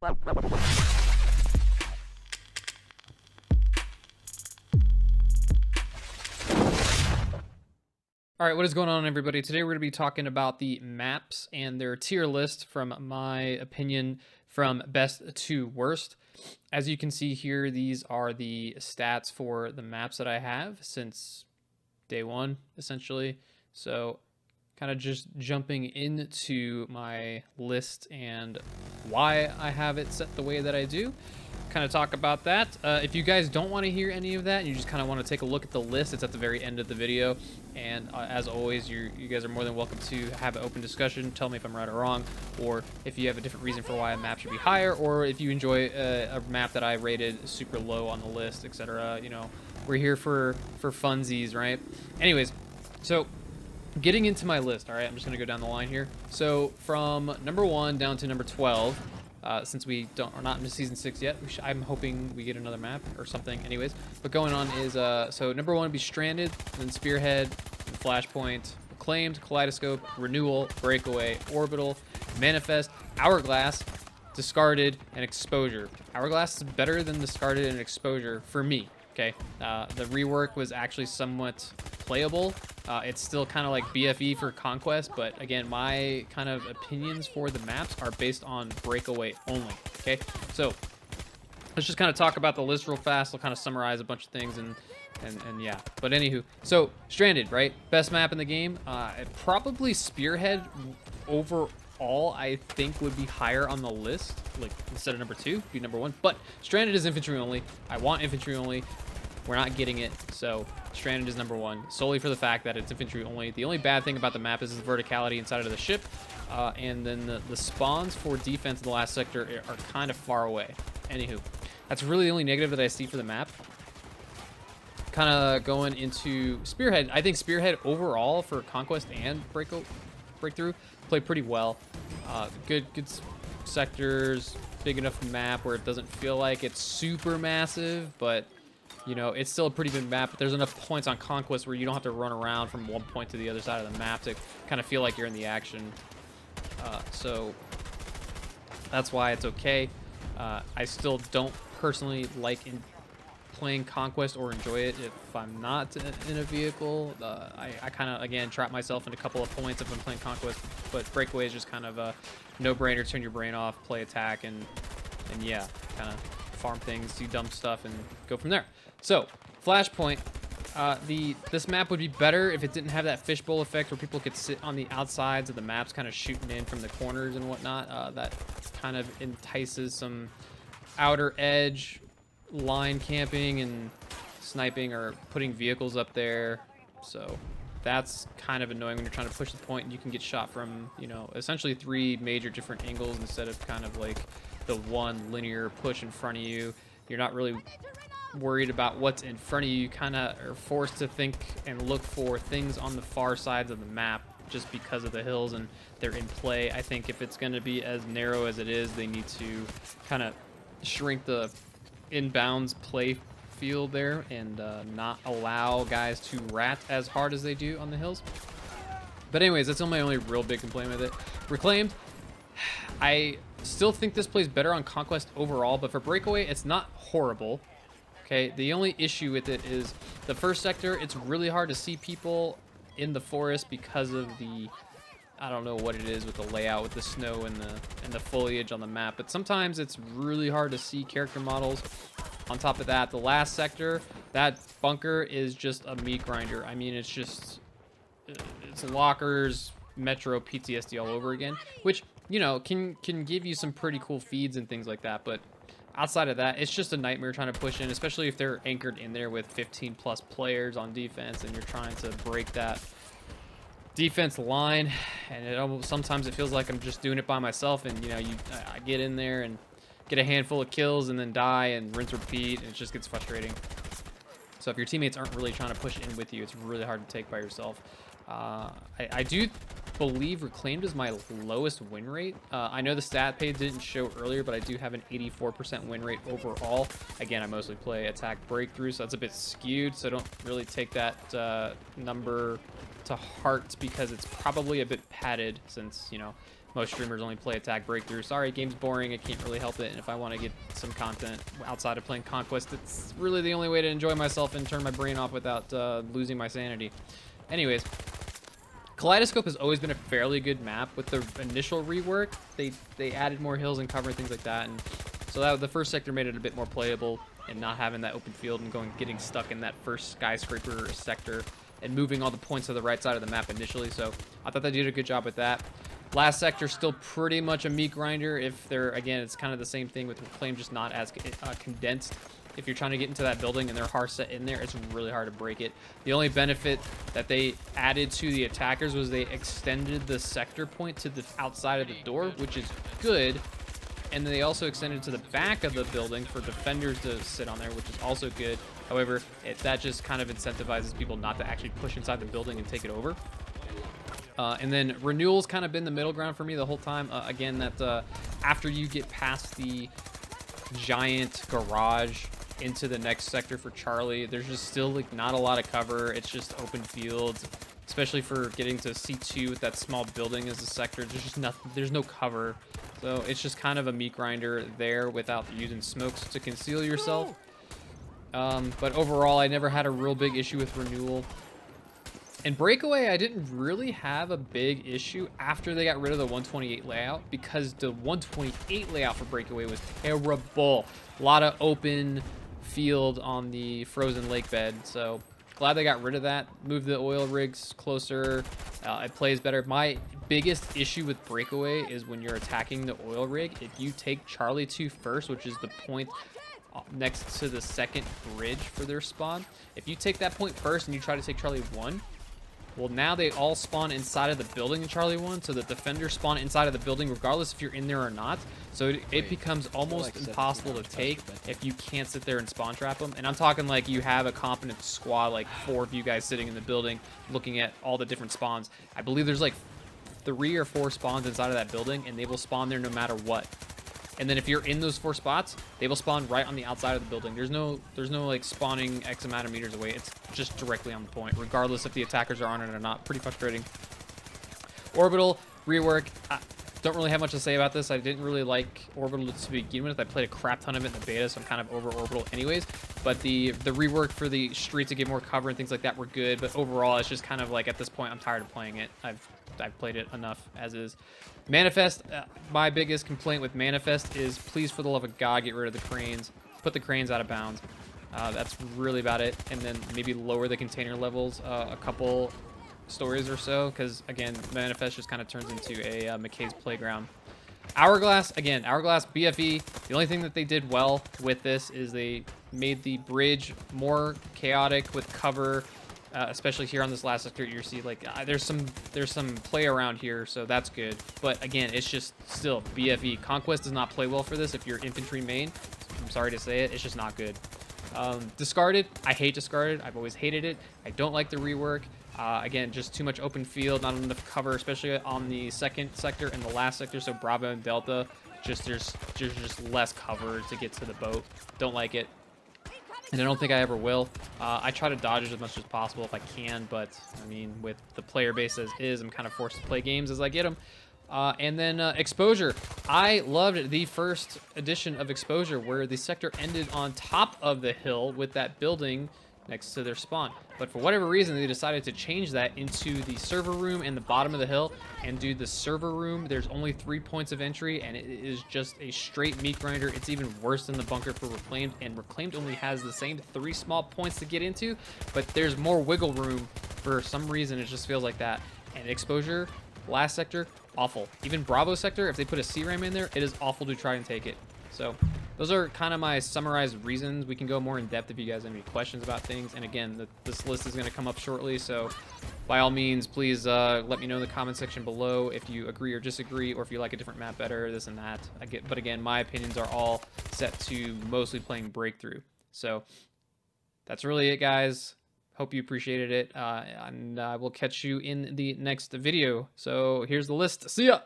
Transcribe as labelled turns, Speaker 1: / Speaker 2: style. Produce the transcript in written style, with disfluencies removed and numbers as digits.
Speaker 1: All right, what is going on, everybody? Today we're going to be talking about the maps and their tier list from my opinion from best to worst. As you can see here, these are the stats for the maps that I have since day one, essentially. So kind of just jumping into my list and why I have it set the way that I do. Kind of talk about that. If you guys don't want to hear any of that and you just kind of want to take a look at the list, it's at the very end of the video. And as always, you guys are more than welcome to have an open discussion. Tell me if I'm right or wrong, or if you have a different reason for why a map should be higher, or if you enjoy a map that I rated super low on the list, etc. You know, we're here for funsies, right? Anyways, so getting into my list, all right, I'm just gonna go down the line here. So from number 1 down to number 12. Since we are not in season 6 yet, I'm hoping we get another map or something. Anyways, what going on is so number 1 would be Stranded, then Spearhead, then Flashpoint, Acclaimed, Kaleidoscope, Renewal, Breakaway, Orbital, Manifest, Hourglass, Discarded, and Exposure. Hourglass is better than Discarded and Exposure for me. Okay, the rework was actually somewhat playable. It's still kind of like BFE for Conquest, but again, my kind of opinions for the maps are based on Breakaway only. Okay, so let's just kind of talk about the list real fast. I'll kind of summarize a bunch of things and yeah. But anywho, so Stranded, right? Best map in the game. Probably Spearhead overall, I think, would be higher on the list. Like instead of number 2, be number 1. But Stranded is infantry only. I want infantry only. We're not getting it, so Stranded is number 1, solely for the fact that it's infantry only. The only bad thing about the map is the verticality inside of the ship, and then the spawns for defense in the last sector are kind of far away. Anywho, that's really the only negative that I see for the map. Kind of going into Spearhead, I think Spearhead overall for Conquest and Breakthrough played pretty well. Good sectors, big enough map where it doesn't feel like it's super massive, but you know, it's still a pretty big map, but there's enough points on Conquest where you don't have to run around from one point to the other side of the map to kind of feel like you're in the action. So that's why it's okay. I still don't personally like playing Conquest or enjoy it if I'm not in a vehicle. I kind of, again, trap myself in a couple of points if I'm playing Conquest, but Breakaway is just kind of a no-brainer. Turn your brain off, play attack, and yeah, kind of farm things, do dumb stuff, and go from there. So Flashpoint, this map would be better if it didn't have that fishbowl effect where people could sit on the outsides of the maps kind of shooting in from the corners and whatnot. That kind of entices some outer edge line camping and sniping or putting vehicles up there. So that's kind of annoying when you're trying to push the point and you can get shot from, you know, essentially 3 major different angles instead of kind of like the one linear push in front of you. You're not really worried about what's in front of you. You kind of are forced to think and look for things on the far sides of the map just because of the hills and they're in play. I think if it's going to be as narrow as it is, they need to kind of shrink the inbounds play field there and not allow guys to rat as hard as they do on the hills. But anyways, that's my only real big complaint with it. Reclaimed, I still think this plays better on Conquest overall, but for Breakaway, it's not horrible. Okay, the only issue with it is the first sector, it's really hard to see people in the forest because of the, I don't know what it is with the layout with the snow and the foliage on the map, but sometimes it's really hard to see character models. On top of that, the last sector, that bunker is just a meat grinder. I mean, it's lockers, Metro, PTSD all over again, which, you know, can give you some pretty cool feeds and things like that, but outside of that, it's just a nightmare trying to push in, especially if they're anchored in there with 15 plus players on defense and you're trying to break that defense line. And it almost, sometimes it feels like I'm just doing it by myself, and you know, I get in there and get a handful of kills and then die and rinse repeat, and it just gets frustrating. So if your teammates aren't really trying to push in with you, it's really hard to take by yourself. I do believe Reclaimed is my lowest win rate. I know the stat page didn't show earlier, but I do have an 84% win rate overall. Again, I mostly play attack breakthrough, so that's a bit skewed, so don't really take that number to heart because it's probably a bit padded since, you know, most streamers only play attack breakthrough. Sorry, game's boring. I can't really help it. And if I want to get some content outside of playing Conquest, it's really the only way to enjoy myself and turn my brain off without losing my sanity. Anyways, Kaleidoscope has always been a fairly good map. With the initial rework, they added more hills and cover and things like that, and so that the first sector made it a bit more playable, and not having that open field and getting stuck in that first skyscraper sector and moving all the points to the right side of the map initially. So I thought they did a good job with that. Last sector still pretty much a meat grinder. If they're, again, it's kind of the same thing with Reclaim, just not as condensed. If you're trying to get into that building and they're hard set in there, it's really hard to break it. The only benefit that they added to the attackers was they extended the sector point to the outside of the door, which is good. And they also extended to the back of the building for defenders to sit on there, which is also good. However, that just kind of incentivizes people not to actually push inside the building and take it over. And then Renewal's kind of been the middle ground for me the whole time. Again, that after you get past the giant garage into the next sector for Charlie, there's just still like not a lot of cover. It's just open fields, especially for getting to C2 with that small building as a sector. There's just nothing, there's no cover. So it's just kind of a meat grinder there without using smokes to conceal yourself. But overall, I never had a real big issue with Renewal. In Breakaway, I didn't really have a big issue after they got rid of the 128 layout, because the 128 layout for Breakaway was terrible. A lot of open field on the frozen lake bed, so glad they got rid of that. Moved the oil rigs closer. It plays better. My biggest issue with Breakaway is when you're attacking the oil rig, if you take Charlie 2 first, which is the point next to the second bridge for their spawn, if you take that point first and you try to take Charlie 1, well, now they all spawn inside of the building in Charlie 1, so the defenders spawn inside of the building regardless if you're in there or not. So it becomes almost impossible to take if you can't sit there and spawn trap them. And I'm talking like you have a competent squad, like 4 of you guys sitting in the building looking at all the different spawns. I believe there's like 3 or 4 spawns inside of that building, and they will spawn there no matter what. And then if you're in those 4 spots, they will spawn right on the outside of the building. There's no like spawning X amount of meters away. It's just directly on the point, regardless if the attackers are on it or not. Pretty frustrating. Orbital rework. Don't really have much to say about this. I didn't really like Orbital to begin with. I played a crap ton of it in the beta, so I'm kind of over Orbital anyways. But the rework for the street to get more cover and things like that were good. But overall, it's just kind of like, at this point, I'm tired of playing it. I've played it enough as is. Manifest, my biggest complaint with Manifest is, please, for the love of God, get rid of the cranes. Put the cranes out of bounds. That's really about it. And then maybe lower the container levels a couple stories or so, because again, Manifest just kind of turns into a McKay's playground. Hourglass, again, Hourglass BFE. The only thing that they did well with this is they made the bridge more chaotic with cover. Especially here on this last sector, you see like there's some play around here, so that's good. But again, it's just still BFE. Conquest does not play well for this if you're infantry main. I'm sorry to say it, it's just not good. Discarded, I hate Discarded. I've always hated it. I don't like the rework. Again, just too much open field, not enough cover, especially on the second sector and the last sector. So Bravo and Delta, there's just less cover to get to the boat. Don't like it. And I don't think I ever will. I try to dodge it as much as possible if I can, but I mean, with the player base as is, I'm kind of forced to play games as I get them. And then Exposure. I loved the first edition of Exposure, where the sector ended on top of the hill with that building next to their spawn. But for whatever reason, they decided to change that into the server room in the bottom of the hill. And do the server room, there's only 3 points of entry, and it is just a straight meat grinder. It's even worse than the bunker for Reclaimed, and Reclaimed only has the same 3 small points to get into, but there's more wiggle room. For some reason, it just feels like that. And Exposure, last sector, awful. Even Bravo sector, if they put a C-ram in there, it is awful to try and take it. So those are kind of my summarized reasons. We can go more in depth if you guys have any questions about things. And again, this list is going to come up shortly, so by all means, please let me know in the comment section below if you agree or disagree, or if you like a different map better, this and that. But again, my opinions are all set to mostly playing Breakthrough. So that's really it, guys. Hope you appreciated it, and I will catch you in the next video. So here's the list. See ya!